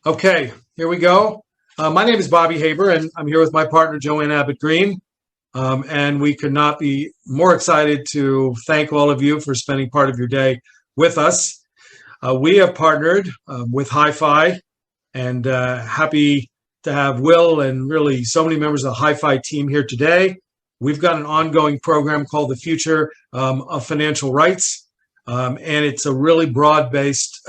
Okay, here we go. My name is Bobby Haber, and I'm here with my partner, Joanne Abbott Green. And we could not be more excited to thank all of you for spending part of your day with us. We have partnered with HIFI and happy to have Will and really so many members of the HIFI team here today. We've got an ongoing program called the Future of Financial Rights. And it's a really broad-based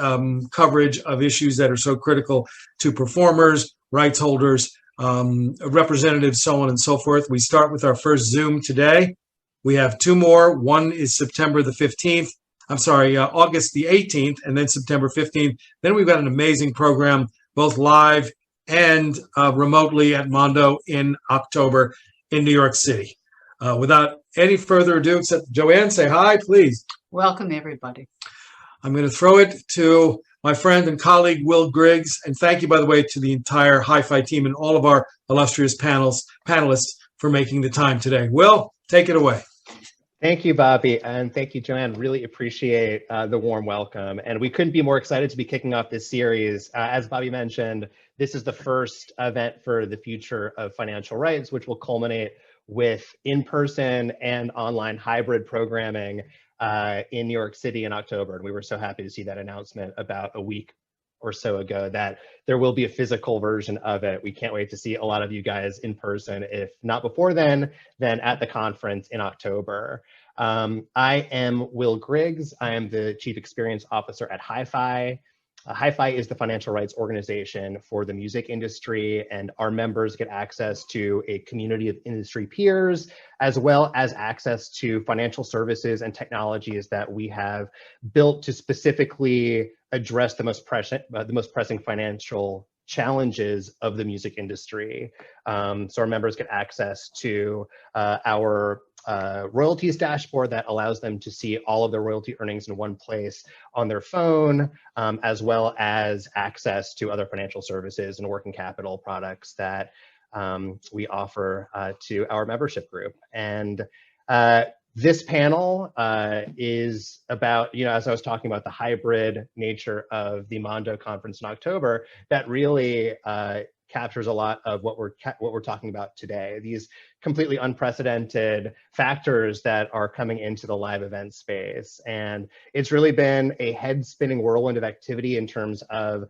coverage of issues that are so critical to performers, rights holders, representatives, so on and so forth. We start with our first Zoom today. We have two more. One is September the 15th. August the 18th, and then September 15th. Then we've got an amazing program, both live and remotely at Mondo in October in New York City. Without any further ado, except Joanne, say hi, please. Welcome, everybody. I'm going to throw it to my friend and colleague, Will Griggs. And thank you, by the way, to the entire HIFI team and all of our illustrious panelists for making the time today. Will, take it away. Thank you, Bobby, and thank you, Joanne. Really appreciate the warm welcome. And we couldn't be more excited to be kicking off this series. As Bobby mentioned, this is the first event for the Future of Financial Rights, which will culminate with in-person and online hybrid programming in New York City in October. And we were so happy to see that announcement about a week or so ago that there will be a physical version of it. We can't wait to see a lot of you guys in person, if not before then at the conference in October. I am Will Griggs. I am the Chief Experience Officer at HIFI. HIFI is the financial rights organization for the music industry, and our members get access to a community of industry peers, as well as access to financial services and technologies that we have built to specifically address the most pressing financial challenges of the music industry. So our members get access to our royalties dashboard that allows them to see all of their royalty earnings in one place on their phone, as well as access to other financial services and working capital products that we offer to our membership group. And this panel is about, as I was talking about the hybrid nature of the Mondo conference in October, that really captures a lot of what we're talking about today. These completely unprecedented factors that are coming into the live event space. And it's really been a head-spinning whirlwind of activity in terms of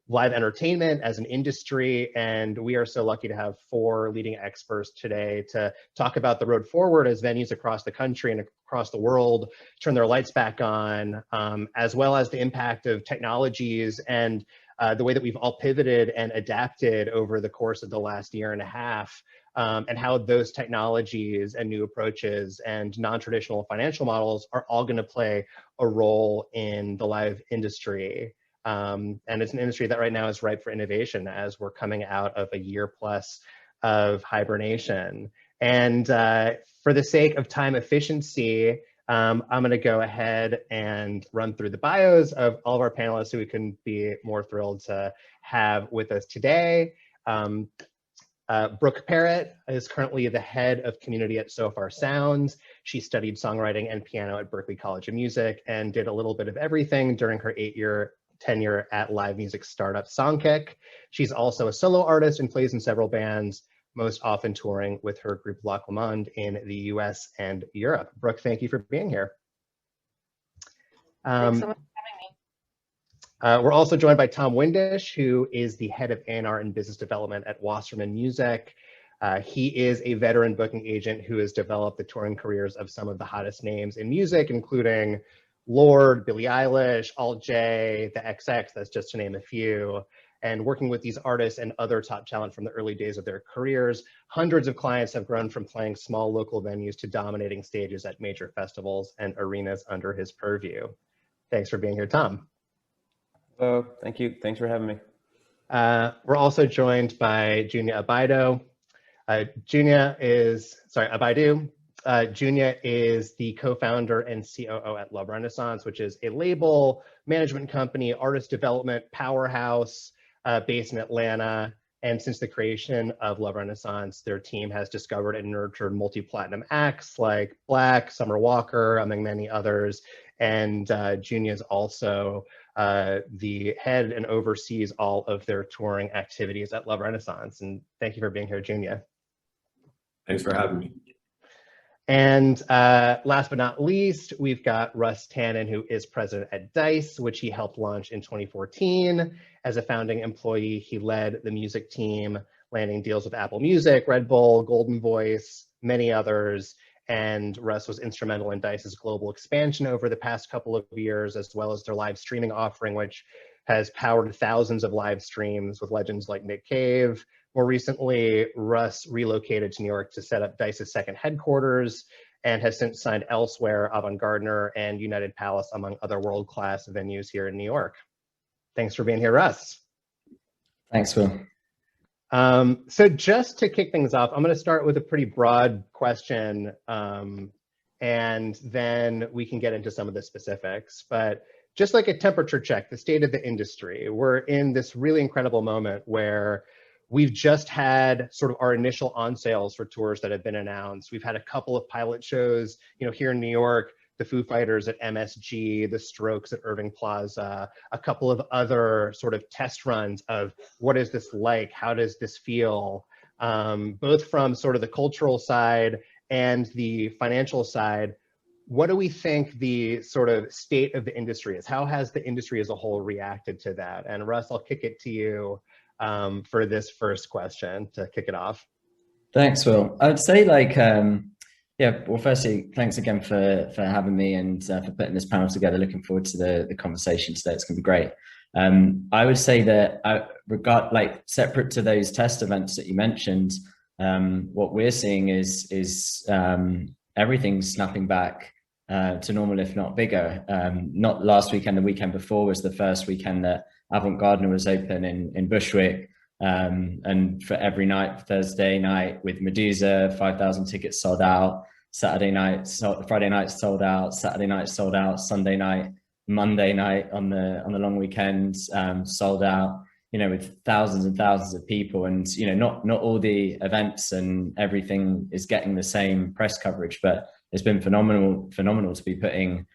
live entertainment as an industry, and we are so lucky to have four leading experts today to talk about the road forward as venues across the country and across the world turn their lights back on, as well as the impact of technologies and the way that we've all pivoted and adapted over the course of the last year and a half, and how those technologies and new approaches and non-traditional financial models are all going to play a role in the live industry. And it's an industry that right now is ripe for innovation as we're coming out of a year plus of hibernation. And for the sake of time efficiency, I'm going to go ahead and run through the bios of all of our panelists who we couldn't be more thrilled to have with us today. Brooke Parrott is currently the head of community at So Far Sounds. She studied songwriting and piano at Berklee College of Music and did a little bit of everything during her 8-year tenure at live music startup Songkick. She's also a solo artist and plays in several bands, most often touring with her group Lac Le Monde in the US and Europe. Brooke, thank you for being here. Thanks so much for having me. We're also joined by Tom Windish, who is the head of A&R and business development at Wasserman Music. He is a veteran booking agent who has developed the touring careers of some of the hottest names in music, including Lorde, Billie Eilish, Alt J, the XX, that's just to name a few. And working with these artists and other top talent from the early days of their careers, hundreds of clients have grown from playing small local venues to dominating stages at major festivals and arenas under his purview. Thanks for being here, Tom. Hello, thank you. Thanks for having me. We're also joined by Junia Abaidu. Junia is the co-founder and COO at Love Renaissance, which is a label, management company, artist development powerhouse based in Atlanta. And since the creation of Love Renaissance, their team has discovered and nurtured multi-platinum acts like Black, Summer Walker, among many others. And Junia is also the head and oversees all of their touring activities at Love Renaissance. And thank you for being here, Junia. Thanks for having me. And last but not least, we've got Russ Tannen, who is president at DICE, which he helped launch in 2014. As a founding employee, he led the music team, landing deals with Apple Music, Red Bull, Golden Voice, many others. And Russ was instrumental in DICE's global expansion over the past couple of years, as well as their live streaming offering, which has powered thousands of live streams with legends like Nick Cave. More recently, Russ relocated to New York to set up DICE's second headquarters and has since signed Elsewhere, Avant-Gardener, and United Palace, among other world-class venues here in New York. Thanks for being here, Russ. Thanks, Will. So just to kick things off, I'm going to start with a pretty broad question, and then we can get into some of the specifics. But just like a temperature check, the state of the industry, we're in this really incredible moment where we've just had sort of our initial on sales for tours that have been announced. We've had a couple of pilot shows, here in New York, the Foo Fighters at MSG, the Strokes at Irving Plaza, a couple of other sort of test runs of what is this like? How does this feel? Both from sort of the cultural side and the financial side. What do we think the sort of state of the industry is? How has the industry as a whole reacted to that? And Russ, I'll kick it to you for this first question to kick it off. Thanks, Will. I would say well, firstly, thanks again for having me and for putting this panel together. Looking forward to the conversation today. It's going to be great. I would say that separate to those test events that you mentioned, what we're seeing is everything snapping back to normal, if not bigger. Not last weekend, the weekend before was the first weekend that Avant-Gardener was open in Bushwick. And for every night, Thursday night with Medusa, 5,000 tickets sold out. Friday night sold out. Saturday night sold out. Sunday night, Monday night on the long weekend sold out. With thousands and thousands of people, and not all the events and everything is getting the same press coverage, but it's been phenomenal to be putting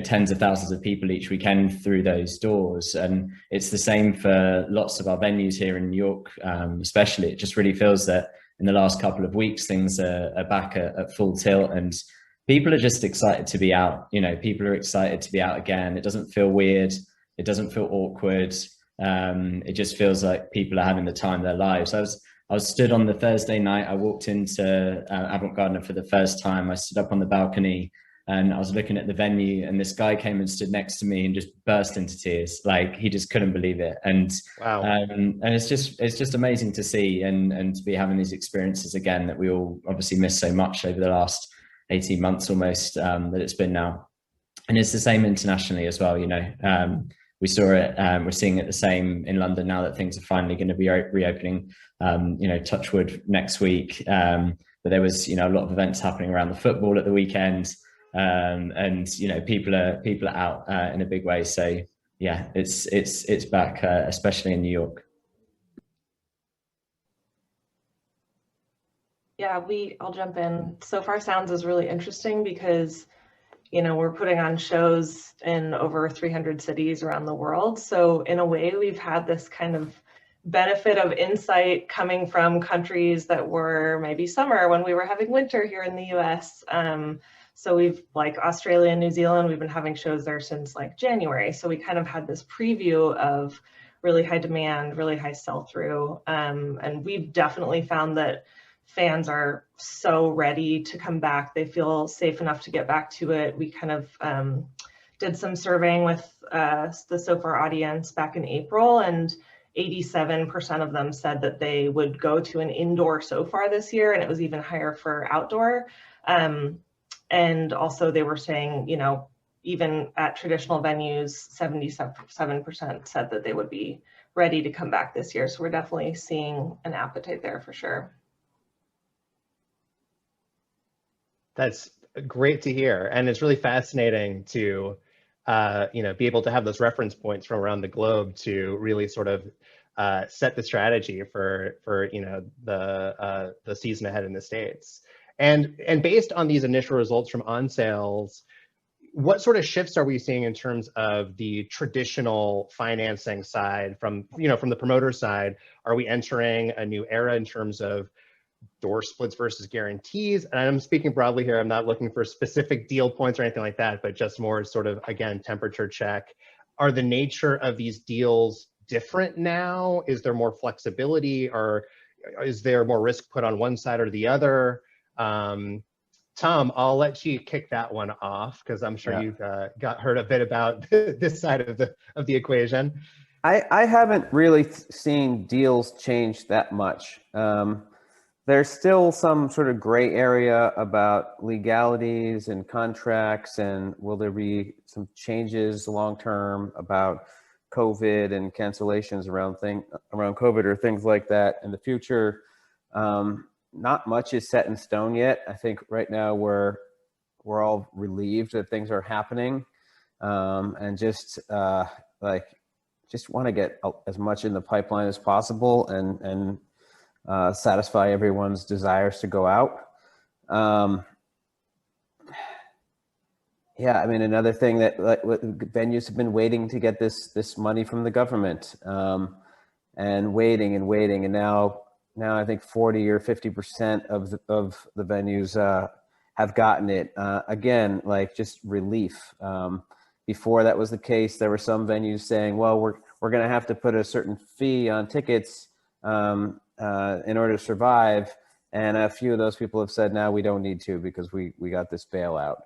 tens of thousands of people each weekend through those doors. And it's the same for lots of our venues here in New York, especially. It just really feels that in the last couple of weeks, things are back at full tilt, and people are just excited to be out. People are excited to be out again. It doesn't feel weird. It doesn't feel awkward. It just feels like people are having the time of their lives. I was stood on the Thursday night. I walked into Avant-Gardener for the first time. I stood up on the balcony and I was looking at the venue, and this guy came and stood next to me and just burst into tears. Like, he just couldn't believe it. And wow. And it's just amazing to see and to be having these experiences again that we all obviously missed so much over the last 18 months almost that it's been now. And it's the same internationally as well. We saw it, we're seeing it the same in London now that things are finally going to be reopening, touch wood next week. But there was, a lot of events happening around the football at the weekend. And people are out in a big way. So yeah, it's back, especially in New York. Yeah, I'll jump in. So Far Sounds is really interesting because, we're putting on shows in over 300 cities around the world. So in a way, we've had this kind of benefit of insight coming from countries that were maybe summer when we were having winter here in the US. So we've, like Australia and New Zealand, we've been having shows there since like January. So we kind of had this preview of really high demand, really high sell-through. And we've definitely found that fans are so ready to come back. They feel safe enough to get back to it. We kind of did some surveying with the So Far audience back in April, and 87% of them said that they would go to an indoor So Far this year, and it was even higher for outdoor. And also they were saying, even at traditional venues, 77% said that they would be ready to come back this year. So we're definitely seeing an appetite there for sure. That's great to hear. And it's really fascinating to, be able to have those reference points from around the globe to really sort of set the strategy for you know the season ahead in the States. And based on these initial results from on sales, what sort of shifts are we seeing in terms of the traditional financing side from the promoter side? Are we entering a new era in terms of door splits versus guarantees? And I'm speaking broadly here. I'm not looking for specific deal points or anything like that, but just more sort of, again, temperature check. Are the nature of these deals different now? Is there more flexibility, or is there more risk put on one side or the other? Tom, I'll let you kick that one off because I'm sure you've heard a bit about this side of the equation. I haven't really seen deals change that much. There's still some sort of gray area about legalities and contracts, and will there be some changes long term about COVID and cancellations around COVID or things like that in the future. Not much is set in stone yet. I think right now we're all relieved that things are happening, and just want to get as much in the pipeline as possible and satisfy everyone's desires to go out. Yeah, I mean, another thing that venues have been waiting to get this money from the government, and waiting, and now I think 40 or 50% of the venues have gotten it. Again, like just relief. Before that was the case, there were some venues saying, well, we're going to have to put a certain fee on tickets in order to survive. And a few of those people have said, now we don't need to because we got this bailout.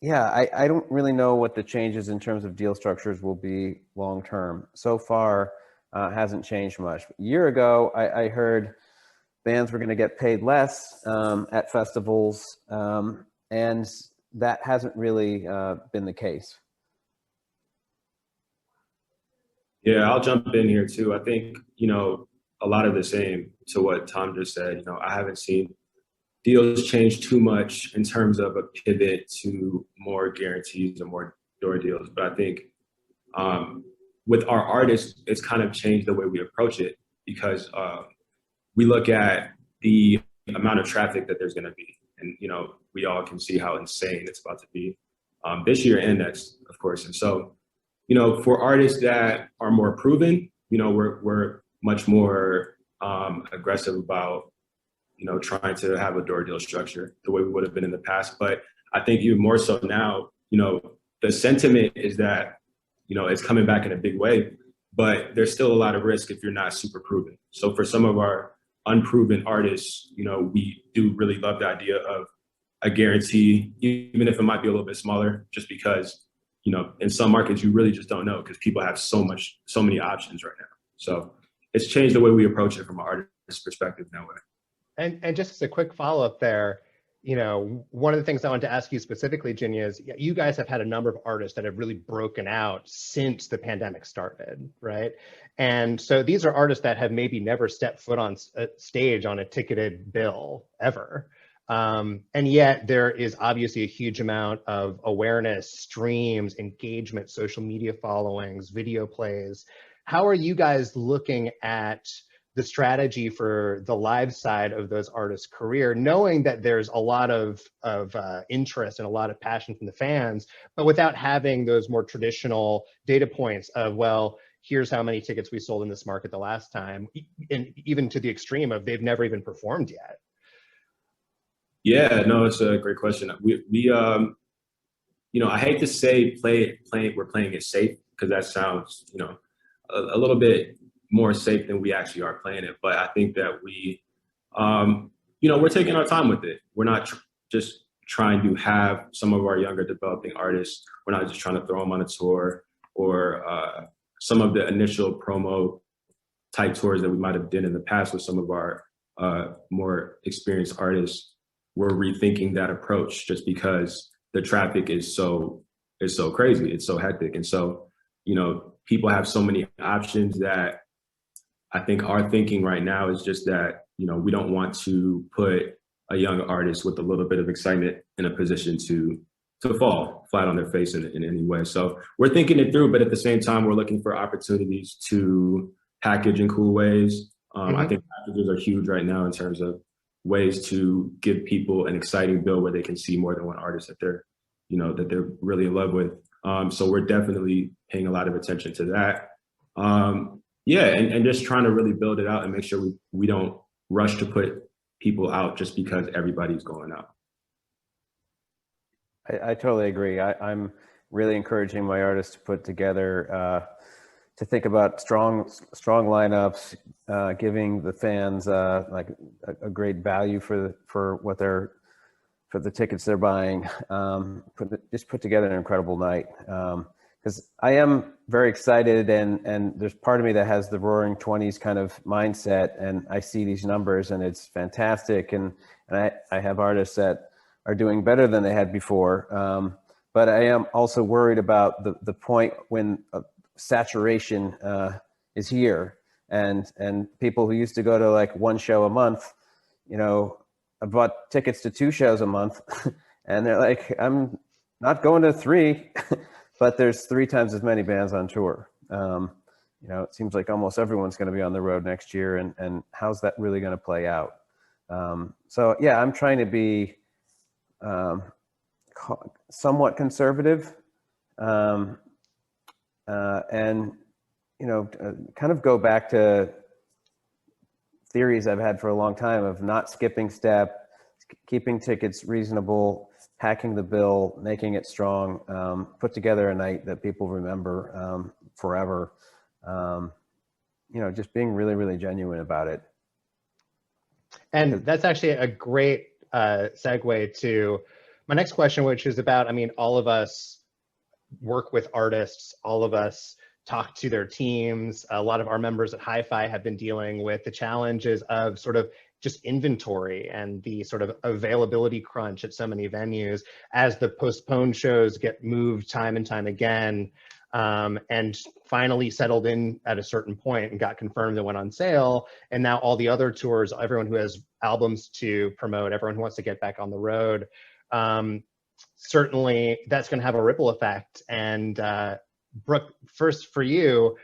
Yeah, I don't really know what the changes in terms of deal structures will be long term. So far, hasn't changed much. A year ago, I heard bands were going to get paid less at festivals, and that hasn't really been the case. Yeah, I'll jump in here too. I think, a lot of the same to what Tom just said. I haven't seen deals change too much in terms of a pivot to more guarantees or more door deals. But I think with our artists, it's kind of changed the way we approach it, because we look at the amount of traffic that there's going to be. And, we all can see how insane it's about to be this year and next, of course. And so, for artists that are more proven, we're much more aggressive about, trying to have a door deal structure the way we would have been in the past. But I think even more so now, the sentiment is that, it's coming back in a big way, but there's still a lot of risk if you're not super proven. So for some of our unproven artists, we do really love the idea of a guarantee, even if it might be a little bit smaller, just because, in some markets, you really just don't know because people have so many options right now. So it's changed the way we approach it from an artist perspective that way. And just as a quick follow-up there, one of the things I wanted to ask you specifically, Jinya, is you guys have had a number of artists that have really broken out since the pandemic started, right? And so these are artists that have maybe never stepped foot on a stage on a ticketed bill ever. And yet there is obviously a huge amount of awareness, streams, engagement, social media followings, video plays. How are you guys looking at the strategy for the live side of those artists' career, knowing that there's a lot of interest and a lot of passion from the fans, but without having those more traditional data points of, well, here's how many tickets we sold in this market the last time, and even to the extreme of they've never even performed yet? Yeah, no, it's a great question. We I hate to say we're playing it safe, because that sounds, a little bit more safe than we actually are playing it. But I think that we, we're taking our time with it. We're not just trying to have some of our younger developing artists. We're not just trying to throw them on a tour, or some of the initial promo type tours that we might have done in the past with some of our more experienced artists. We're rethinking that approach just because the traffic is so crazy. It's so hectic. And so, people have so many options that I think our thinking right now is just that, we don't want to put a young artist with a little bit of excitement in a position to to fall flat on their face in any way. So we're thinking it through, but at the same time, we're looking for opportunities to package in cool ways. I think packages are huge right now in terms of ways to give people an exciting bill where they can see more than one artist that they're really in love with. So we're definitely paying a lot of attention to that. And just trying to really build it out and make sure we don't rush to put people out just because everybody's going out. I totally agree. I'm really encouraging my artists to put together, to think about strong lineups, giving the fans like a great value for the tickets they're buying. Just put together an incredible night. Because I am very excited, and there's part of me that has the Roaring '20s kind of mindset, and I see these numbers, and it's fantastic. And I have artists that are doing better than they had before. But I am also worried about the point when saturation is here, and people who used to go to like one show a month, I bought tickets to 2 shows a month, and they're like, I'm not going to 3, but there's 3 times as many bands on tour. It seems like almost everyone's going to be on the road next year, and how's that really going to play out? So yeah, I'm trying to be somewhat conservative, and kind of go back to theories I've had for a long time of not skipping step, keeping tickets reasonable, packing the bill, making it strong, put together a night that people remember forever. Just being really, really genuine about it. And that's actually a great segue to my next question, which is about, all of us work with artists, all of us talk to their teams. A lot of our members at HIFI have been dealing with the challenges of sort of just inventory and the sort of availability crunch at so many venues as the postponed shows get moved time and time again, and finally settled in at a certain point and got confirmed and went on sale. And now all the other tours, everyone who has albums to promote, everyone who wants to get back on the road, certainly that's going to have a ripple effect. And Brooke, first for you,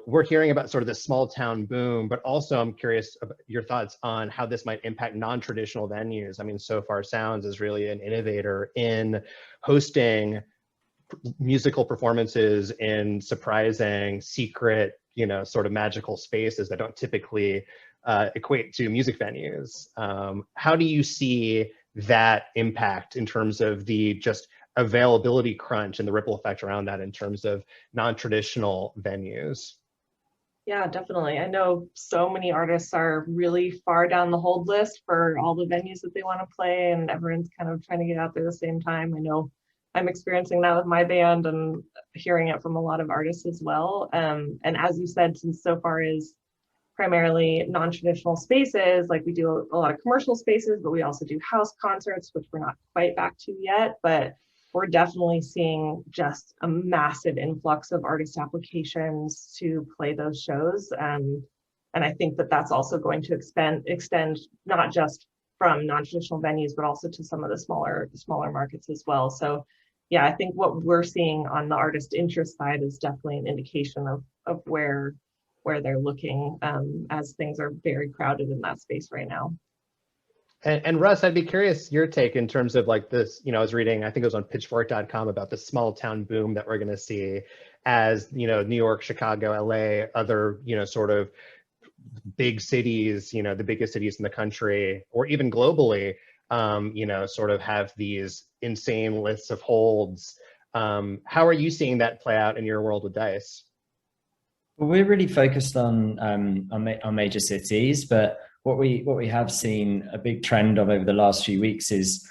we're hearing about sort of the small town boom, but also I'm curious about your thoughts on how this might impact non-traditional venues. So Far Sounds is really an innovator in hosting musical performances in surprising, secret, sort of magical spaces that don't typically equate to music venues. How do you see that impact in terms of the just availability crunch and the ripple effect around that in terms of non-traditional venues? Yeah, definitely. I know so many artists are really far down the hold list for all the venues that they want to play, and everyone's kind of trying to get out there at the same time. I know I'm experiencing that with my band and hearing it from a lot of artists as well. And as you said, since So Far is primarily non-traditional spaces, like we do a lot of commercial spaces, but we also do house concerts, which we're not quite back to yet, but we're definitely seeing just a massive influx of artist applications to play those shows. And I think that that's also going to extend not just from non-traditional venues, but also to some of the smaller markets as well. So yeah, I think what we're seeing on the artist interest side is definitely an indication of where they're looking, as things are very crowded in that space right now. And Russ, I'd be curious your take in terms of like this, I was reading, I think it was on pitchfork.com about the small town boom that we're going to see as, New York, Chicago, LA, other, sort of big cities, the biggest cities in the country, or even globally, sort of have these insane lists of holds. How are you seeing that play out in your world with Dice? Well, we're really focused on major cities, but what we have seen a big trend of over the last few weeks is,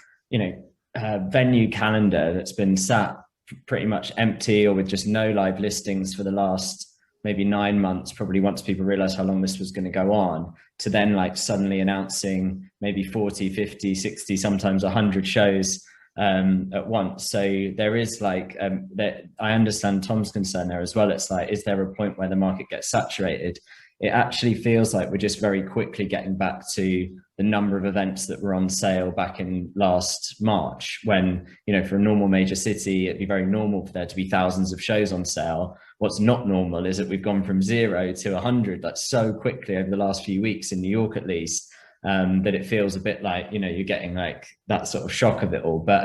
venue calendar that's been sat pretty much empty or with just no live listings for the last maybe 9 months, probably once people realized how long this was going to go on, to then like suddenly announcing maybe 40, 50, 60, sometimes 100 shows at once. So there is like, that I understand Tom's concern there as well. It's like, is there a point where the market gets saturated? it actually feels like we're just very quickly getting back to the number of events that were on sale back in last March, when, you know, for a normal major city, it'd be very normal for there to be thousands of shows on sale. What's not normal is that we've gone from 0 to 100, like so quickly over the last few weeks in New York, at least, that it feels a bit like, you know, you're getting like that sort of shock of it all. But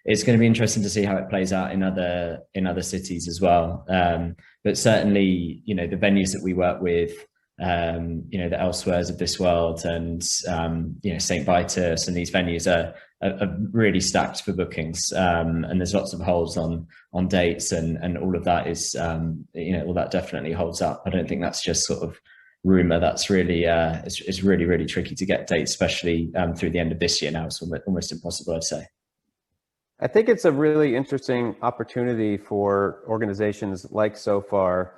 it's going to be interesting to see how it plays out in other cities as well. But certainly, you know, the venues that we work with, you know, the Elsewheres of this world, and you know, St. Vitus, and these venues are really stacked for bookings, and there's lots of holds on dates, and all of that is, you know, all that definitely holds up. I don't think that's just sort of rumor. That's really it's really tricky to get dates, especially through the end of this year. Now it's almost impossible, I'd say. I think it's a really interesting opportunity for organizations like So Far,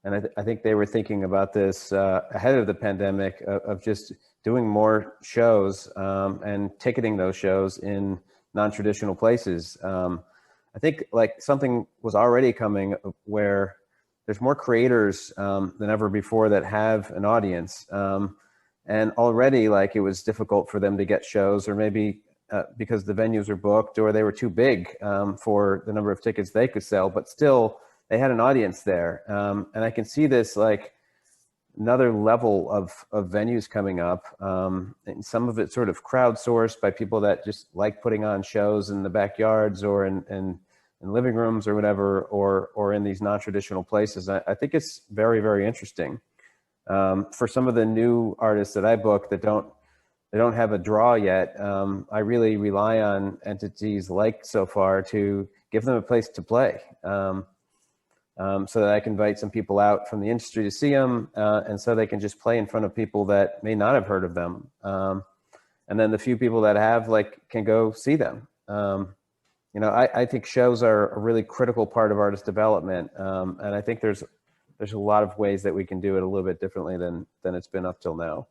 and I think they were thinking about this ahead of the pandemic, of just doing more shows and ticketing those shows in non-traditional places. I think like something was already coming where there's more creators than ever before that have an audience, and already like it was difficult for them to get shows, or maybe because the venues were booked or they were too big for the number of tickets they could sell, but still they had an audience there. And I can see this like another level of venues coming up, and some of it sort of crowdsourced by people that just like putting on shows in the backyards or in living rooms or whatever, or in these non-traditional places. I think it's very, very interesting. For some of the new artists that I book that don't have a draw yet, I really rely on entities like So Far to give them a place to play, so that I can invite some people out from the industry to see them, and so they can just play in front of people that may not have heard of them. And then the few people that have, like, can go see them. You know, I think shows are a really critical part of artist development, and I think there's a lot of ways that we can do it a little bit differently than it's been up till now.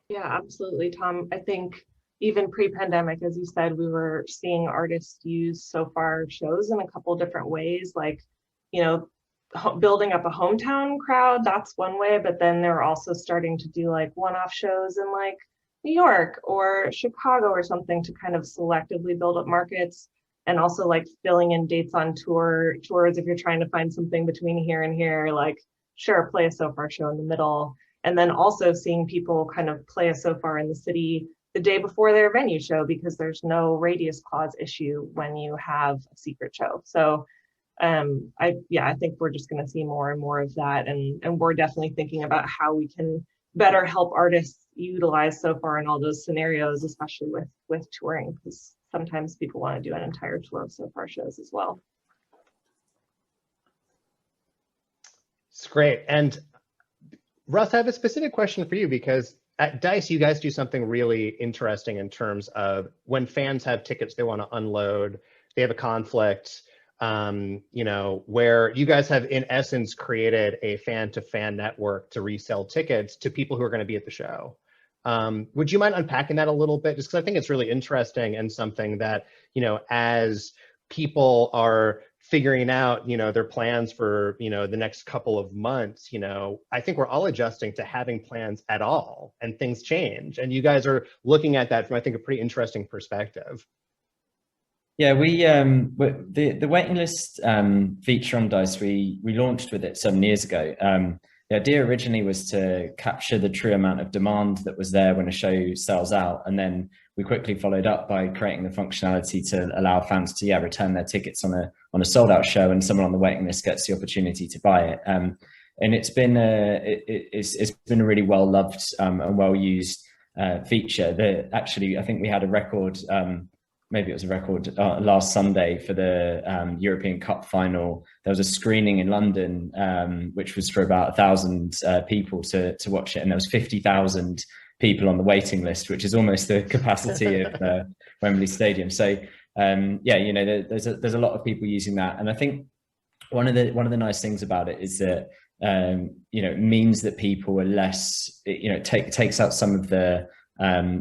Yeah, absolutely, Tom. I think even pre-pandemic, as you said, we were seeing artists use So Far shows in a couple different ways, like, you know, building up a hometown crowd, that's one way, but then they're also starting to do like one-off shows in like New York or Chicago or something to kind of selectively build up markets, and also like filling in dates on tours. If you're trying to find something between here and here, like, sure, play a So Far show in the middle. And then also seeing people kind of play a So Far in the city the day before their venue show, because there's no radius clause issue when you have a secret show. So I think we're just going to see more and more of that, and we're definitely thinking about how we can better help artists utilize So Far in all those scenarios, especially with touring, because sometimes people want to do an entire tour of So Far shows as well. It's great. And Russ, I have a specific question for you, because at DICE, you guys do something really interesting in terms of when fans have tickets they want to unload, they have a conflict, you know, where you guys have in essence created a fan-to-fan network to resell tickets to people who are going to be at the show. Would you mind unpacking that a little bit? Just because I think it's really interesting, and something that, you know, as people are figuring out, you know, their plans for, you know, the next couple of months, you know, I think we're all adjusting to having plans at all, and things change. And you guys are looking at that from, I think, a pretty interesting perspective. Yeah, the waiting list feature on DICE, we launched with it 7 years ago. The idea originally was to capture the true amount of demand that was there when a show sells out, and then we quickly followed up by creating the functionality to allow fans to return their tickets on a sold out show, and someone on the waiting list gets the opportunity to buy it. And it's been it's been a really well loved and well used feature. Actually, I think we had a record. Maybe it was a record last Sunday for the European Cup final. There was a screening in London, which was for about 1,000 people to watch it, and there was 50,000 people on the waiting list, which is almost the capacity of Wembley Stadium. So yeah, you know, there's a lot of people using that, and I think one of the nice things about it is that you know, it means that people are less, you know, takes out some of the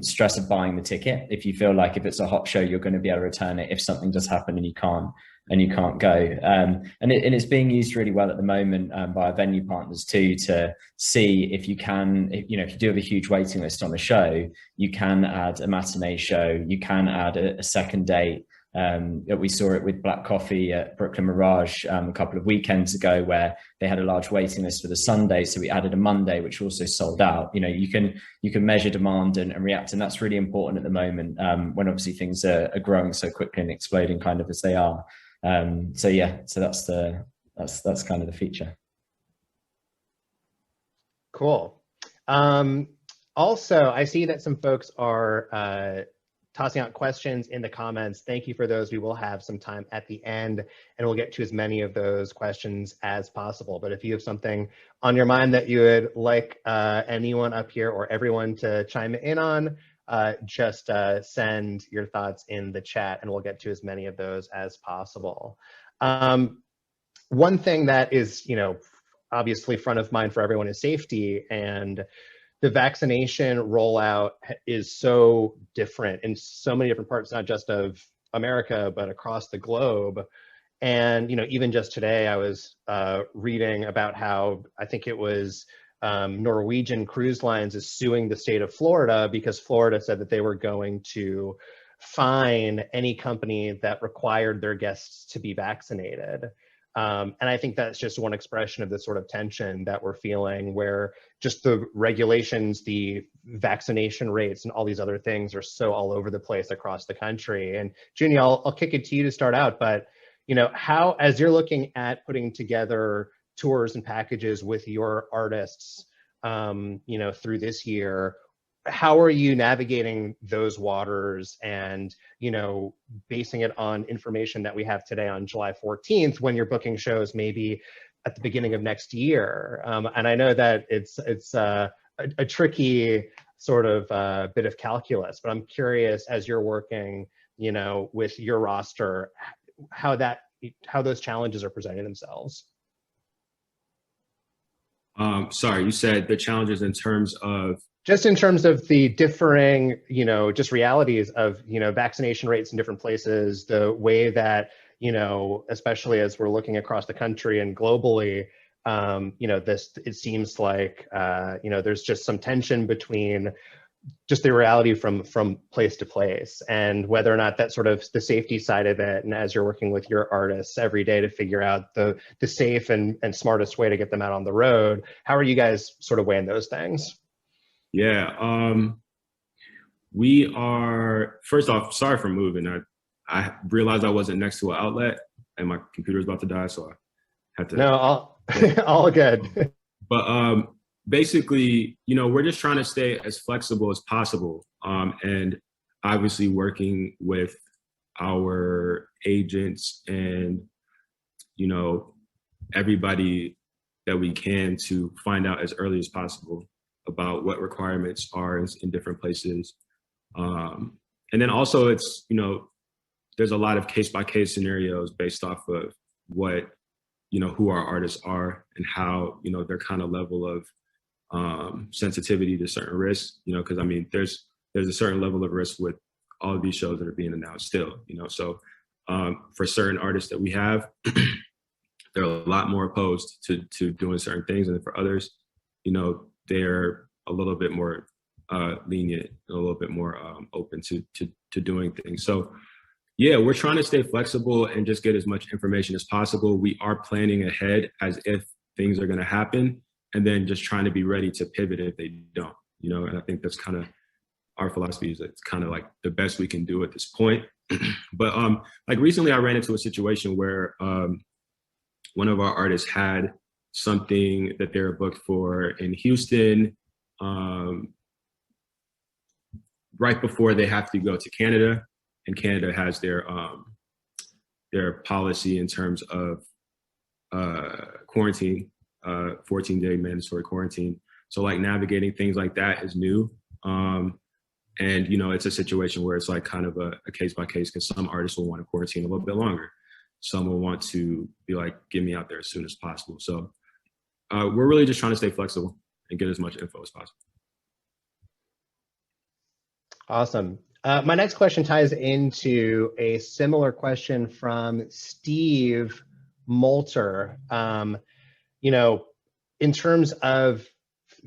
stress of buying the ticket. If you feel like if it's a hot show, you're going to be able to return it if something does happen and you can't go. And it's being used really well at the moment by our venue partners too, to see if you can, if you do have a huge waiting list on a show, you can add a matinee show, you can add a second date. We saw it with Black Coffee at Brooklyn Mirage a couple of weekends ago, where they had a large waiting list for the Sunday, so we added a Monday, which also sold out. You can measure demand and react, and that's really important at the moment, when obviously things are growing so quickly and exploding kind of as they are. So that's kind of the feature. Cool. Also, I see that some folks are tossing out questions in the comments. Thank you for those. We will have some time at the end and we'll get to as many of those questions as possible. But if you have something on your mind that you would like anyone up here or everyone to chime in on, just send your thoughts in the chat and we'll get to as many of those as possible. One thing that is, obviously front of mind for everyone is safety, and the vaccination rollout is so different in so many different parts, not just of America, but across the globe. And, even just today, I was reading about how, I think it was Norwegian Cruise Lines is suing the state of Florida because Florida said that they were going to fine any company that required their guests to be vaccinated. And I think that's just one expression of the sort of tension that we're feeling, where just the regulations, the vaccination rates, and all these other things are so all over the place across the country. And Junie, I'll kick it to you to start out, but how, as you're looking at putting together tours and packages with your artists, through this year, how are you navigating those waters and, basing it on information that we have today on July 14th, when you're booking shows maybe at the beginning of next year? And I know that it's a tricky sort of bit of calculus, but I'm curious, as you're working, with your roster, how those challenges are presenting themselves. Sorry, you said the challenges in terms of? Just in terms of the differing, just realities of, vaccination rates in different places, the way that, especially as we're looking across the country and globally, it seems like, there's just some tension between just the reality from place to place, and whether or not that sort of the safety side of it. And as you're working with your artists every day to figure out the safe and smartest way to get them out on the road, how are you guys sort of weighing those things? Yeah, we are, first off, sorry for moving. I realized I wasn't next to an outlet and my computer's about to die, so I had to. No, all good. But basically, we're just trying to stay as flexible as possible. And obviously working with our agents and, everybody that we can to find out as early as possible about what requirements are in different places. And then also it's, there's a lot of case-by-case scenarios based off of what, who our artists are and how, their kind of level of sensitivity to certain risks, because there's a certain level of risk with all of these shows that are being announced still, so for certain artists that we have, they're a lot more opposed to doing certain things. And for others, they're a little bit more lenient, a little bit more open to doing things. So yeah, we're trying to stay flexible and just get as much information as possible. We are planning ahead as if things are going to happen, and then just trying to be ready to pivot if they don't, and I think that's kind of our philosophy, is it's kind of like the best we can do at this point. But like recently I ran into a situation where one of our artists had something that they were booked for in Houston right before they have to go to Canada, and Canada has their policy in terms of quarantine, 14-day mandatory quarantine. So like navigating things like that is new. And it's a situation where it's like kind of a case by case, because some artists will want to quarantine a little bit longer. Some will want to be like, get me out there as soon as possible. So we're really just trying to stay flexible and get as much info as possible. Awesome. My next question ties into a similar question from Steve Moulter. You know, in terms of,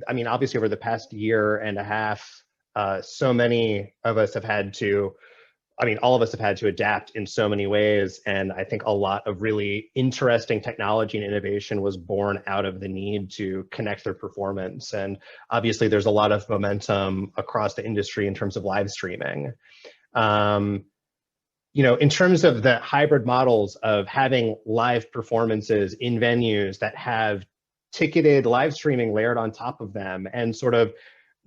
I mean, obviously over the past year and a half, so many of us have had to, I mean, all of us have had to adapt in so many ways. And I think a lot of really interesting technology and innovation was born out of the need to connect their performance. And obviously there's a lot of momentum across the industry in terms of live streaming. You know, in terms of the hybrid models of having live performances in venues that have ticketed live streaming layered on top of them, and sort of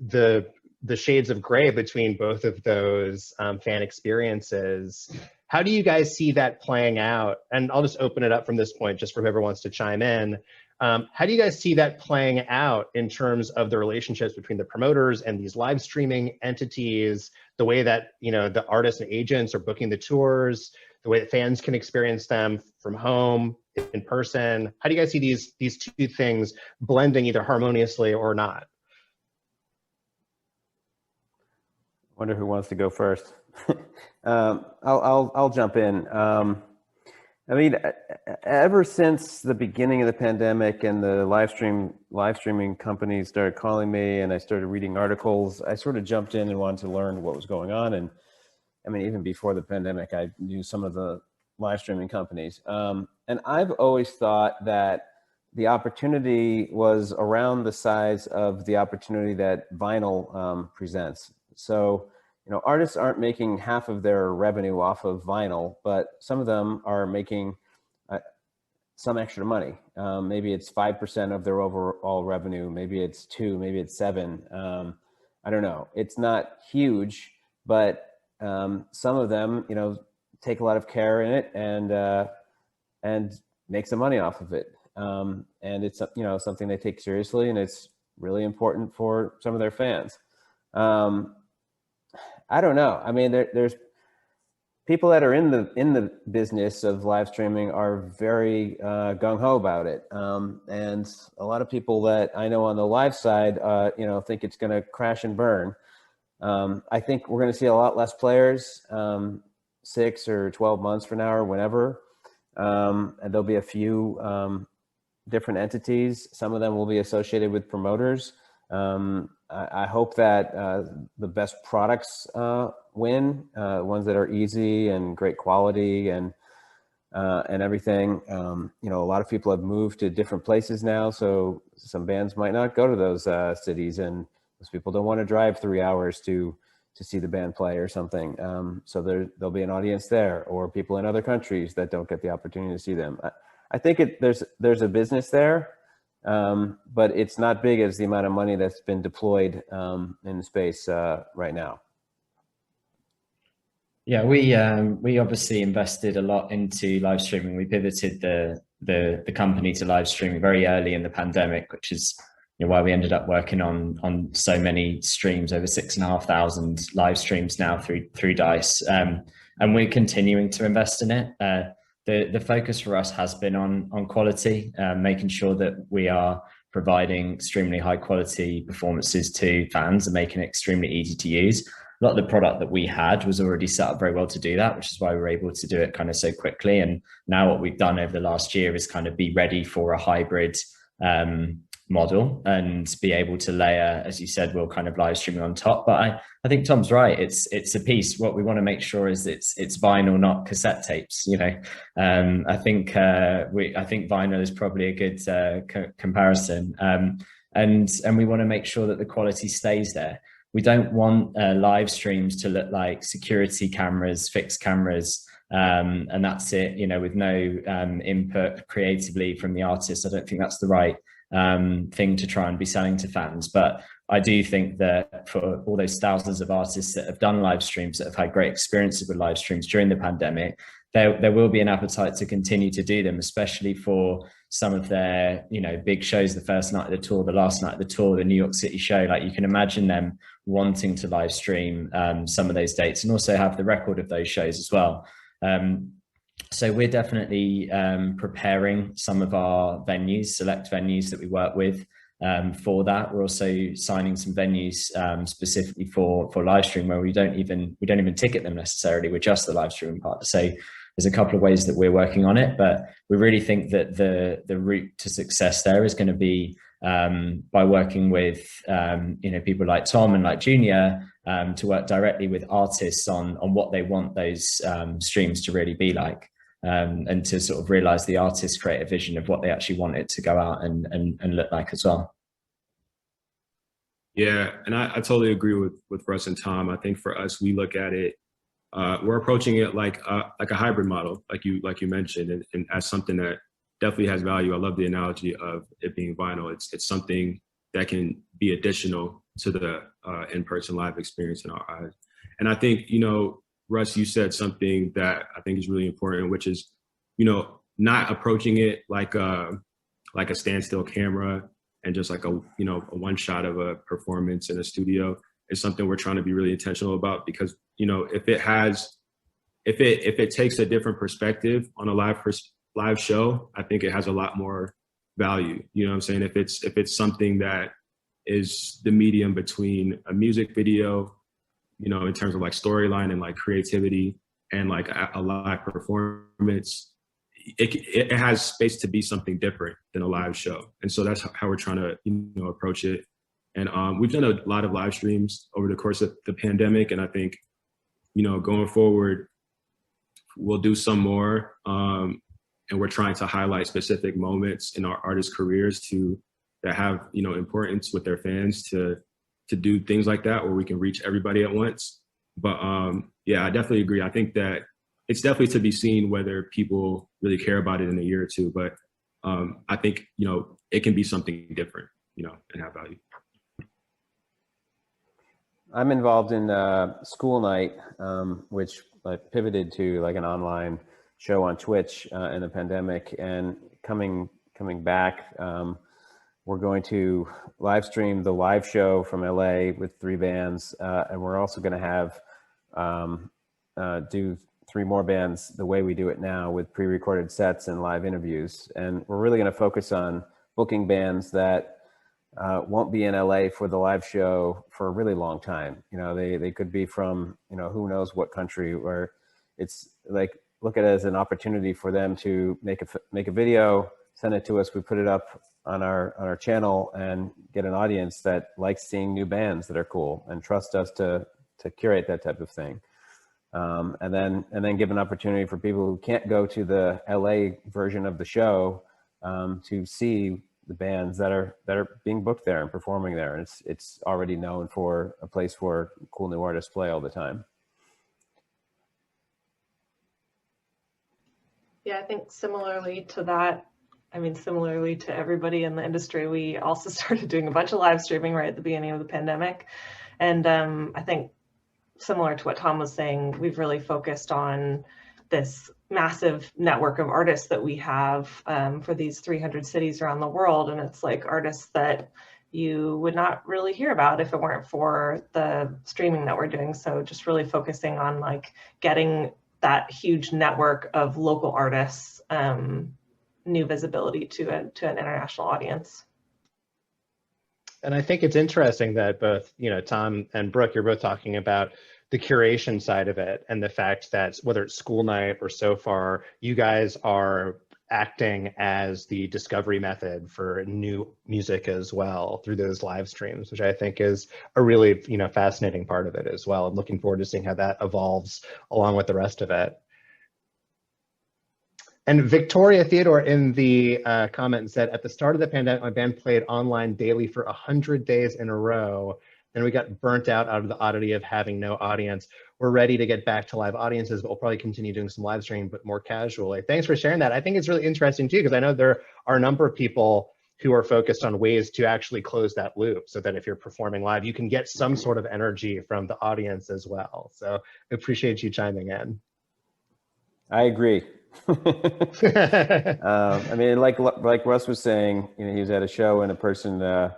the shades of gray between both of those fan experiences. How do you guys see that playing out? And I'll just open it up from this point, just for whoever wants to chime in. How do you guys see that playing out in terms of the relationships between the promoters and these live streaming entities, the way that, you know, the artists and agents are booking the tours, the way that fans can experience them from home, in person? How do you guys see these two things blending either harmoniously or not? Wonder who wants to go first. I'll jump in. I mean, ever since the beginning of the pandemic and the live streaming companies started calling me and I started reading articles, I sort of jumped in and wanted to learn what was going on. And I mean, even before the pandemic, I knew some of the live streaming companies. And I've always thought that the opportunity was around the size of the opportunity that vinyl presents. So, you know, artists aren't making half of their revenue off of vinyl, but some of them are making some extra money. Maybe it's 5% of their overall revenue. Maybe it's 2, maybe it's 7. I don't know. It's not huge, but some of them, you know, take a lot of care in it and make some money off of it. And it's, you know, something they take seriously, and it's really important for some of their fans. I don't know. I mean, there's people that are in the business of live streaming are very gung ho about it, and a lot of people that I know on the live side, you know, think it's going to crash and burn. I think we're going to see a lot less players 6 or 12 months from now or whenever, and there'll be a few different entities. Some of them will be associated with promoters. I hope that the best products win, ones that are easy and great quality and everything. You know, a lot of people have moved to different places now, so some bands might not go to those cities, and those people don't want to drive 3 hours to see the band play or something. So there'll be an audience there, or people in other countries that don't get the opportunity to see them. I think there's a business there. But it's not big as the amount of money that's been deployed in the space right now. Yeah, we obviously invested a lot into live streaming. We pivoted the company to live streaming very early in the pandemic, which is, you know, why we ended up working on so many streams, over 6,500 live streams now through Dice, and we're continuing to invest in it. The focus for us has been on quality, making sure that we are providing extremely high quality performances to fans and making it extremely easy to use. A lot of the product that we had was already set up very well to do that, which is why we were able to do it kind of so quickly. And now what we've done over the last year is kind of be ready for a hybrid model and be able to layer, as you said, we'll kind of live streaming on top. But I think Tom's right. It's a piece. What we want to make sure is it's vinyl, not cassette tapes. You know, I think vinyl is probably a good comparison. And we want to make sure that the quality stays there. We don't want live streams to look like security cameras, fixed cameras, and that's it. You know, with no input creatively from the artist. I don't think that's the right thing to try and be selling to fans. But I do think that for all those thousands of artists that have done live streams, that have had great experiences with live streams during the pandemic, there will be an appetite to continue to do them, especially for some of their, you know, big shows, the first night of the tour, the last night of the tour, the New York City show. Like, you can imagine them wanting to live stream some of those dates, and also have the record of those shows as well. So we're definitely preparing some of our venues, select venues that we work with, for that. We're also signing some venues specifically for live stream, where we don't even ticket them necessarily. We're just the live streaming partner. So there's a couple of ways that we're working on it, but we really think that the route to success there is going to be by working with people like Tom and like Junior to work directly with artists on what they want those streams to really be like. And to sort of realize the artist's creative vision of what they actually want it to go out and look like as well. Yeah, and I totally agree with Russ and Tom. I think for us, we look at it, we're approaching it like a hybrid model, like you mentioned, and as something that definitely has value. I love the analogy of it being vinyl. It's something that can be additional to the in-person live experience in our eyes. And I think, Russ, you said something that I think is really important, which is, not approaching it like a standstill camera and just like a one shot of a performance in a studio. Is something we're trying to be really intentional about, because, if it takes a different perspective on a live show, I think it has a lot more value. You know what I'm saying? If it's something that is the medium between a music video, in terms of like storyline and like creativity, and like a live performance, it has space to be something different than a live show. And so that's how we're trying to, approach it. And we've done a lot of live streams over the course of the pandemic. And I think, going forward, we'll do some more. And we're trying to highlight specific moments in our artists' careers that have, importance with their fans to do things like that, where we can reach everybody at once. But yeah, I definitely agree. I think that it's definitely to be seen whether people really care about it in a year or two. But I think, it can be something different, and have value. I'm involved in School Night, which I pivoted to like an online show on Twitch in the pandemic. And coming back, we're going to live stream the live show from LA with 3 bands. And we're also going to have do 3 more bands the way we do it now, with pre-recorded sets and live interviews. And we're really going to focus on booking bands that won't be in LA for the live show for a really long time. They could be from, who knows what country, where it's like, look at it as an opportunity for them to make a video, send it to us. We put it up on our channel and get an audience that likes seeing new bands that are cool and trust us to curate that type of thing. And then give an opportunity for people who can't go to the LA version of the show to see the bands that are being booked there and performing there. And it's already known for a place where cool new artists play all the time. Yeah, I think similarly to that, similarly to everybody in the industry, we also started doing a bunch of live streaming right at the beginning of the pandemic. And I think similar to what Tom was saying, we've really focused on this massive network of artists that we have for these 300 cities around the world. And it's like artists that you would not really hear about if it weren't for the streaming that we're doing. So just really focusing on like getting that huge network of local artists new visibility to an international audience. And I think it's interesting that both, Tom and Brooke, you're both talking about the curation side of it, and the fact that whether it's School Night or so far, you guys are acting as the discovery method for new music as well through those live streams, which I think is a really, fascinating part of it as well. I'm looking forward to seeing how that evolves along with the rest of it. And Victoria Theodore in the comment said, at the start of the pandemic, my band played online daily for 100 days in a row. Then we got burnt out of the oddity of having no audience. We're ready to get back to live audiences, but we'll probably continue doing some live streaming, but more casually. Thanks for sharing that. I think it's really interesting too, because I know there are a number of people who are focused on ways to actually close that loop, so that if you're performing live, you can get some sort of energy from the audience as well. So I appreciate you chiming in. I agree. Like Russ was saying, he was at a show and a person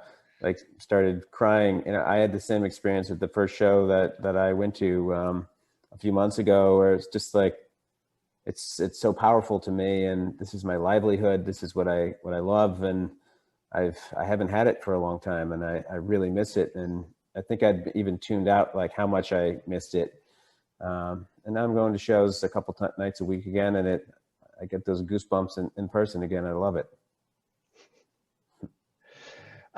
started crying. I had the same experience with the first show that I went to a few months ago, where it's just like, it's so powerful to me, and this is my livelihood. This is what I love, and I haven't had it for a long time, and I really miss it. And I think I'd even tuned out like how much I missed it. And now I'm going to shows a couple nights a week again, and I get those goosebumps in person again. I love it.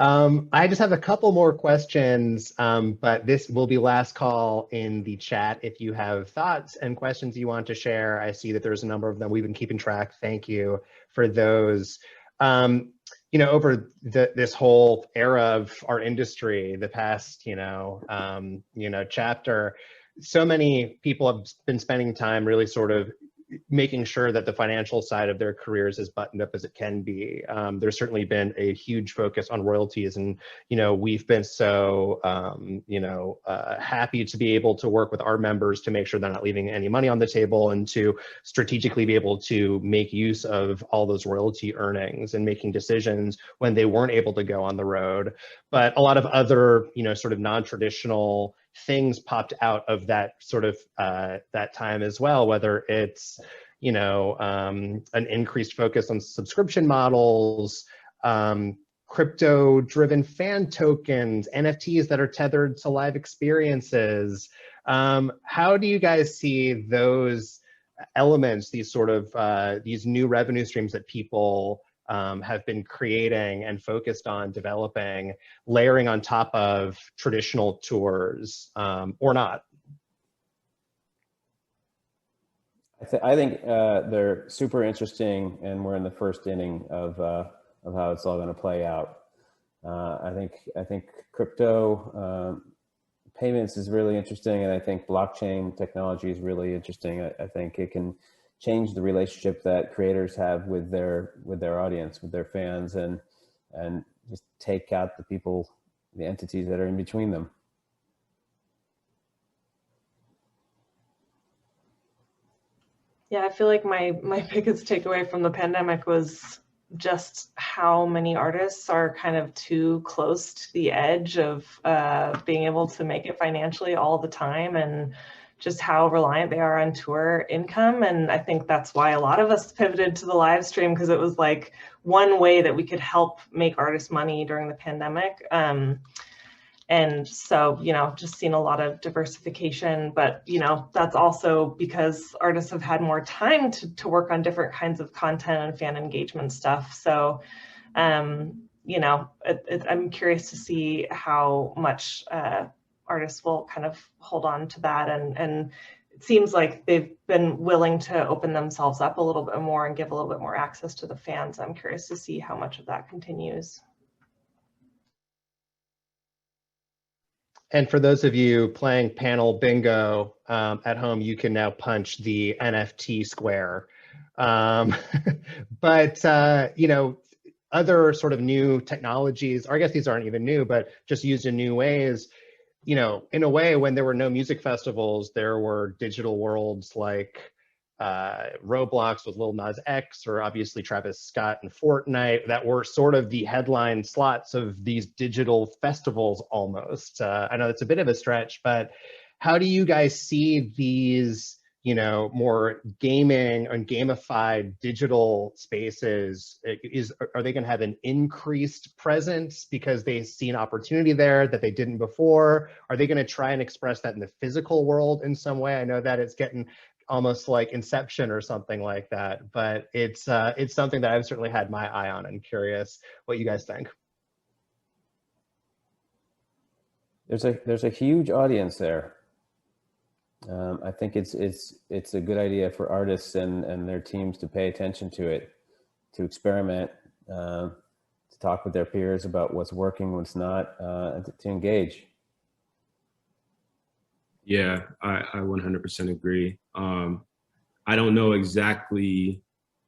I just have a couple more questions, but this will be last call in the chat. If you have thoughts and questions you want to share, I see that there's a number of them. We've been keeping track. Thank you for those. Over this whole era of our industry, the past, chapter, so many people have been spending time really sort of making sure that the financial side of their careers is buttoned up as it can be. There's certainly been a huge focus on royalties, and we've been so happy to be able to work with our members to make sure they're not leaving any money on the table, and to strategically be able to make use of all those royalty earnings and making decisions when they weren't able to go on the road. But a lot of other sort of non-traditional things popped out of that sort of that time as well, whether it's an increased focus on subscription models, crypto driven fan tokens, NFTs that are tethered to live experiences. How do you guys see those elements, these sort of these new revenue streams that people have been creating and focused on developing, layering on top of traditional tours, or not? I think they're super interesting, and we're in the first inning of how it's all going to play out. I think crypto payments is really interesting, and I think blockchain technology is really interesting. I think it can change the relationship that creators have with their audience, with their fans, and just take out the entities that are in between them. Yeah, I feel like my biggest takeaway from the pandemic was just how many artists are kind of too close to the edge of being able to make it financially all the time, and just how reliant they are on tour income. And I think that's why a lot of us pivoted to the live stream, because it was like one way that we could help make artists money during the pandemic. And so, just seeing a lot of diversification, but, that's also because artists have had more time to work on different kinds of content and fan engagement stuff. So, I'm curious to see how much artists will kind of hold on to that. And it seems like they've been willing to open themselves up a little bit more and give a little bit more access to the fans. I'm curious to see how much of that continues. And for those of you playing panel bingo at home, you can now punch the NFT square. But other sort of new technologies, or I guess these aren't even new, but just used in new ways. In a way, when there were no music festivals, there were digital worlds like Roblox with Lil Nas X, or obviously Travis Scott and Fortnite, that were sort of the headline slots of these digital festivals almost. I know it's a bit of a stretch, but how do you guys see these, more gaming and gamified digital spaces? Are they going to have an increased presence because they see an opportunity there that they didn't before? Are they going to try and express that in the physical world in some way? I know that it's getting almost like Inception or something like that, but it's something that I've certainly had my eye on, and curious what you guys think. There's a huge audience there. I think it's a good idea for artists and their teams to pay attention to it, to experiment, to talk with their peers about what's working, what's not, and to engage. Yeah, I 100% agree. I don't know exactly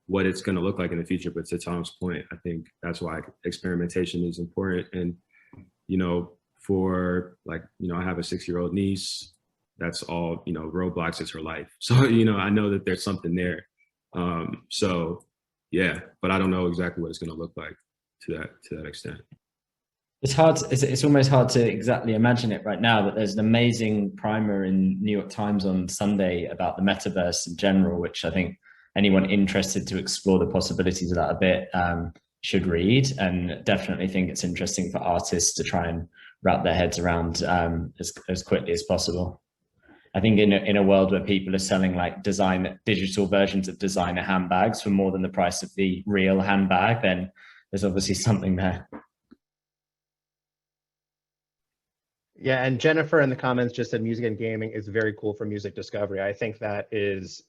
what it's going to look like in the future, but to Tom's point, I think that's why experimentation is important. And, for I have a 6-year-old niece. That's all, Roblox is her life. So, I know that there's something there. So yeah, but I don't know exactly what it's going to look like to that extent. It's hard. It's almost hard to exactly imagine it right now, but there's an amazing primer in New York Times on Sunday about the metaverse in general, which I think anyone interested to explore the possibilities of that a bit should read, and definitely think it's interesting for artists to try and wrap their heads around as quickly as possible. I think in a world where people are selling like digital versions of designer handbags for more than the price of the real handbag, then there's obviously something there. Yeah, and Jennifer in the comments just said music and gaming is very cool for music discovery. I think that is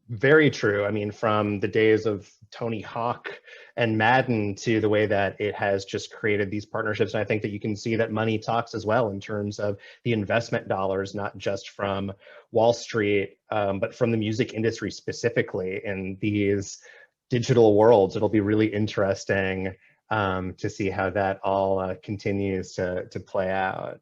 very true. I mean, from the days of Tony Hawk and Madden to the way that it has just created these partnerships. And I think that you can see that money talks as well in terms of the investment dollars, not just from Wall Street, but from the music industry specifically in these digital worlds. It'll be really interesting to see how that all continues to play out.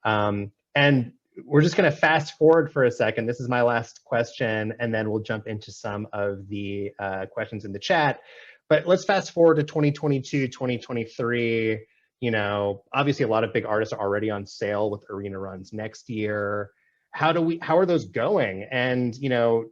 And we're just going to fast forward for a second. This is my last question, and then we'll jump into some of the questions in the chat. But let's fast forward to 2022, 2023. You know, obviously a lot of big artists are already on sale with arena runs next year. How are those going? And, you know,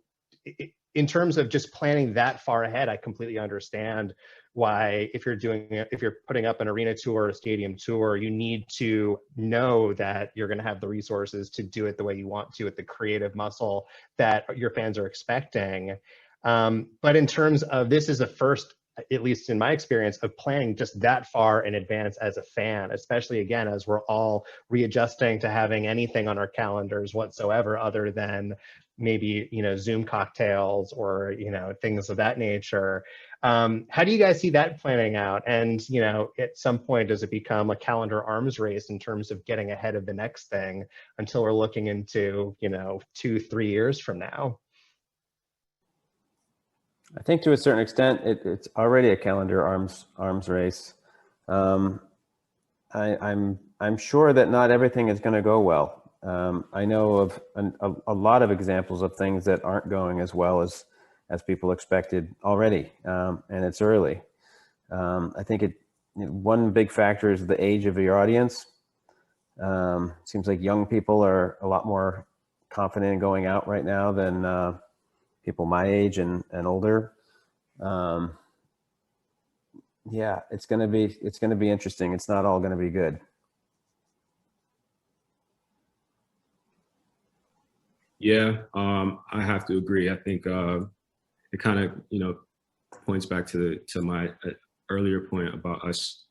in terms of just planning that far ahead, I completely understand why if you're putting up an arena tour or a stadium tour, you need to know that you're going to have the resources to do it the way you want to, with the creative muscle that your fans are expecting. But in terms of, this is a first, at least in my experience, of planning just that far in advance as a fan, especially again, as we're all readjusting to having anything on our calendars whatsoever other than maybe, you know, Zoom cocktails or, you know, things of that nature. How do you guys see that planning out? And, you know, at some point, does it become a calendar arms race in terms of getting ahead of the next thing until we're looking into, you know, 2-3 years from now? I think to a certain extent, it's already a calendar arms race. I'm sure that not everything is going to go well. I know of a lot of examples of things that aren't going as well as people expected already, and it's early. I think one big factor is the age of your audience. Seems like young people are a lot more confident in going out right now than people my age and older. Yeah, it's gonna be interesting. It's not all gonna be good. Yeah, I have to agree. I think it kind of, you know, points back to my earlier point about us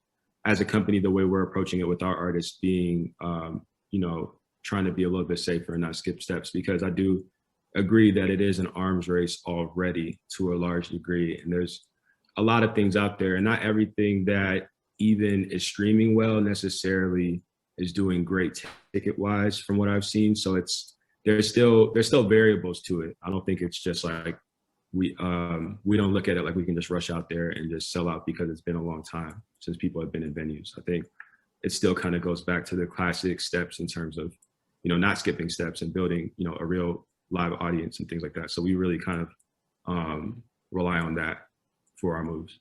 as a company, the way we're approaching it with our artists being, you know, trying to be a little bit safer and not skip steps, because I do agree that it is an arms race already to a large degree. And there's a lot of things out there, and not everything that even is streaming well necessarily is doing great ticket wise from what I've seen. So there's still variables to it. I don't think it's just like we don't look at it like we can just rush out there and just sell out because it's been a long time since people have been in venues. I think it still kind of goes back to the classic steps in terms of, you know, not skipping steps and building, you know, a real live audience and things like that. So we really kind of rely on that for our moves.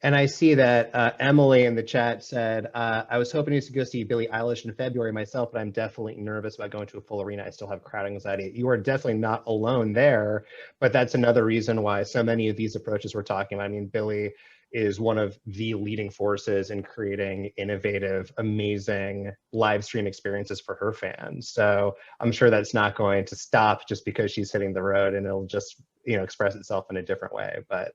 And I see that Emily in the chat said, I was hoping to go see Billie Eilish in February myself, but I'm definitely nervous about going to a full arena. I still have crowd anxiety. You are definitely not alone there, but that's another reason why so many of these approaches we're talking about. I mean, Billie is one of the leading forces in creating innovative, amazing live stream experiences for her fans. So I'm sure that's not going to stop just because she's hitting the road, and it'll just, you know, express itself in a different way. But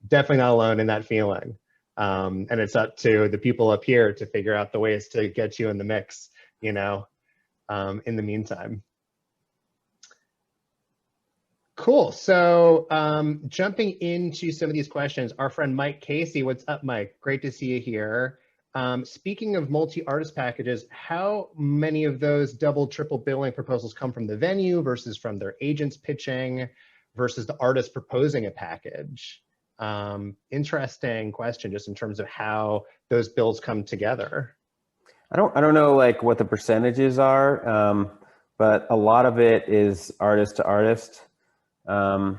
definitely not alone in that feeling. And it's up to the people up here to figure out the ways to get you in the mix, you know, in the meantime. Cool. So jumping into some of these questions, our friend Mike Casey, what's up, Mike? Great to see you here. Speaking of multi-artist packages, how many of those double, triple billing proposals come from the venue versus from their agents pitching versus the artist proposing a package? Interesting question, just in terms of how those bills come together. I don't know like what the percentages are, but a lot of it is artist to artist. A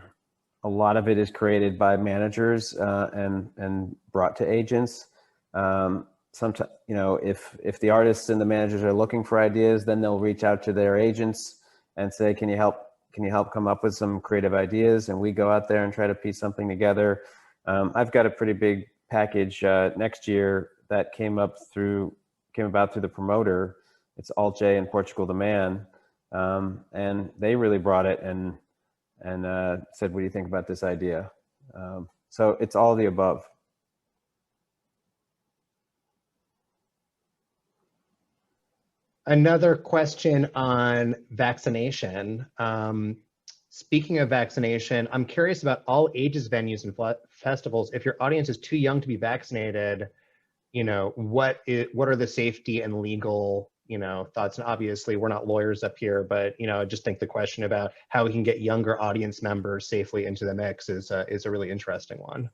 lot of it is created by managers and brought to agents. Sometimes, you know, if the artists and the managers are looking for ideas, then they'll reach out to their agents and say, can you help can you help come up with some creative ideas? And we go out there and try to piece something together. I've got a pretty big package next year that came about through the promoter. It's Alt J and Portugal the Man, and they really brought it and said, "What do you think about this idea?" So it's all the above. Another question on vaccination. Speaking of vaccination, I'm curious about all ages venues and festivals. If your audience is too young to be vaccinated, what are the safety and legal, thoughts? And obviously we're not lawyers up here, but, I just think the question about how we can get younger audience members safely into the mix is a really interesting one.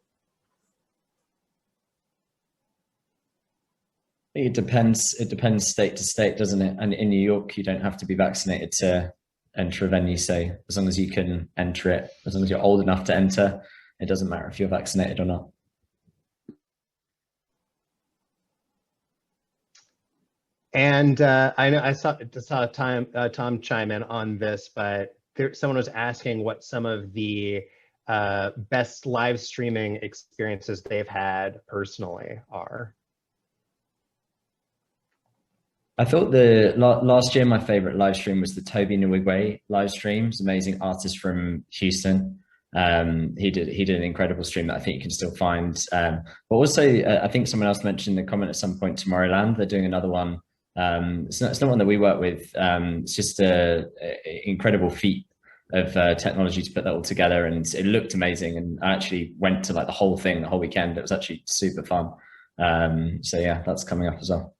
It depends state to state, doesn't it? And in New York, you don't have to be vaccinated to enter a venue. So as long as you can enter it, as long as you're old enough to enter, it doesn't matter if you're vaccinated or not. And I know I saw Tom chime in on this, but someone was asking what some of the best live streaming experiences they've had personally are. I thought the last year, my favorite live stream was the Toby Nwigwe live stream. He's an amazing artist from Houston. He did an incredible stream that I think you can still find. But also, I think someone else mentioned in the comment at some point, Tomorrowland, they're doing another one. It's not one that we work with. It's just an incredible feat of technology to put that all together, and it looked amazing. And I actually went to like the whole thing the whole weekend. It was actually super fun. So yeah, that's coming up as well.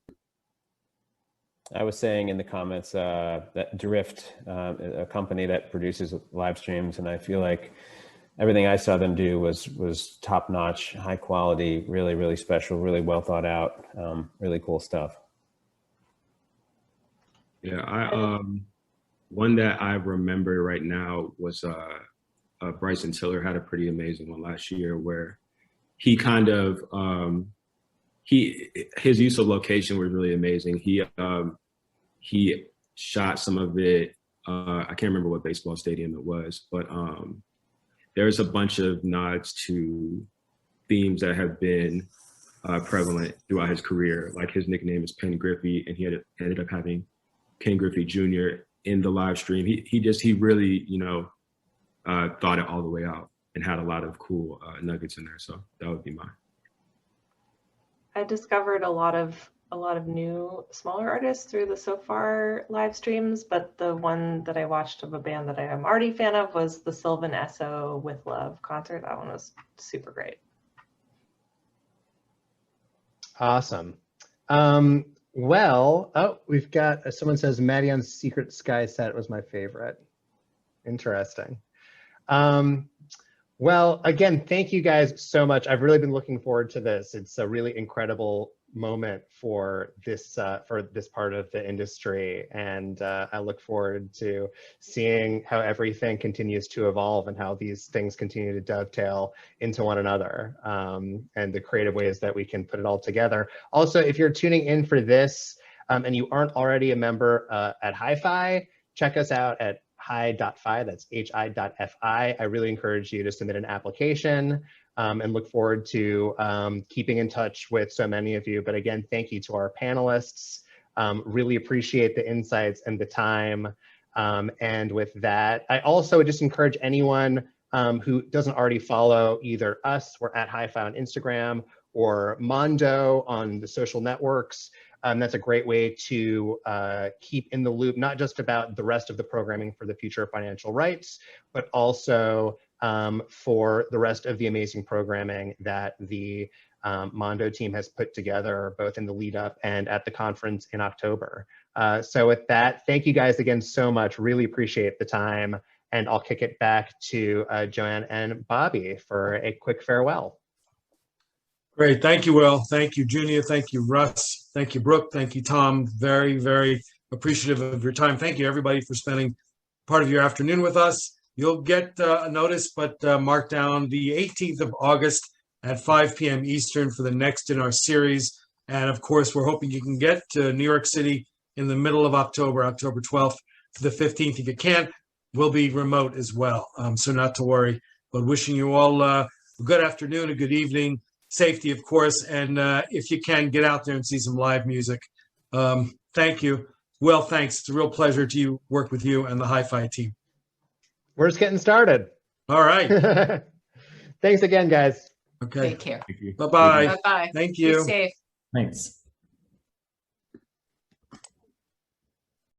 I was saying in the comments that Drift, a company that produces live streams, and I feel like everything I saw them do was top notch, high quality, really, really special, really well thought out, really cool stuff. Yeah, one that I remember right now was Bryson Tiller had a pretty amazing one last year where he kind of his use of location was really amazing. He shot some of it. I can't remember what baseball stadium it was, but there's a bunch of nods to themes that have been prevalent throughout his career. Like his nickname is Pen Griffey, and he ended up having Ken Griffey Jr. in the live stream. He really thought it all the way out and had a lot of cool nuggets in there. So that would be mine. I discovered a lot of new smaller artists through the So Far live streams, but the one that I watched of a band that I am already a fan of was the Sylvan Esso With Love concert. That one was super great. Awesome. Well, we've got, someone says Maddie on Secret Sky set was my favorite. Interesting. Well, again, thank you guys so much. I've really been looking forward to this. It's a really incredible moment for this part of the industry, and I look forward to seeing how everything continues to evolve and how these things continue to dovetail into one another, and the creative ways that we can put it all together. Also, if you're tuning in for this and you aren't already a member at HIFI, check us out at hi.fi, that's hi.fi. I really encourage you to submit an application and look forward to keeping in touch with so many of you. But again, thank you to our panelists. Really appreciate the insights and the time. And with that, I also just encourage anyone who doesn't already follow either us, we're at HIFI on Instagram, or Mondo on the social networks. That's a great way to keep in the loop, not just about the rest of the programming for the Future of Financial Rights, but also for the rest of the amazing programming that the Mondo team has put together, both in the lead up and at the conference in October. So with that, thank you guys again so much. Really appreciate the time. And I'll kick it back to Joanne and Bobby for a quick farewell. Great. Thank you, Will. Thank you, Junia. Thank you, Russ. Thank you, Brooke. Thank you, Tom. Very, very appreciative of your time. Thank you, everybody, for spending part of your afternoon with us. You'll get a notice, but mark down the 18th of August at 5 p.m. Eastern for the next in our series. And of course, we're hoping you can get to New York City in the middle of October, October 12th to the 15th if you can. will be remote as well. So not to worry, but wishing you all a good afternoon, a good evening, safety, of course. And if you can, get out there and see some live music. Thank you. Well, thanks. It's a real pleasure to work with you and the HIFI team. We're just getting started. All right. Thanks again, guys. Okay. Take care. Bye-bye. Bye-bye. Thank Be you. safe. Thanks.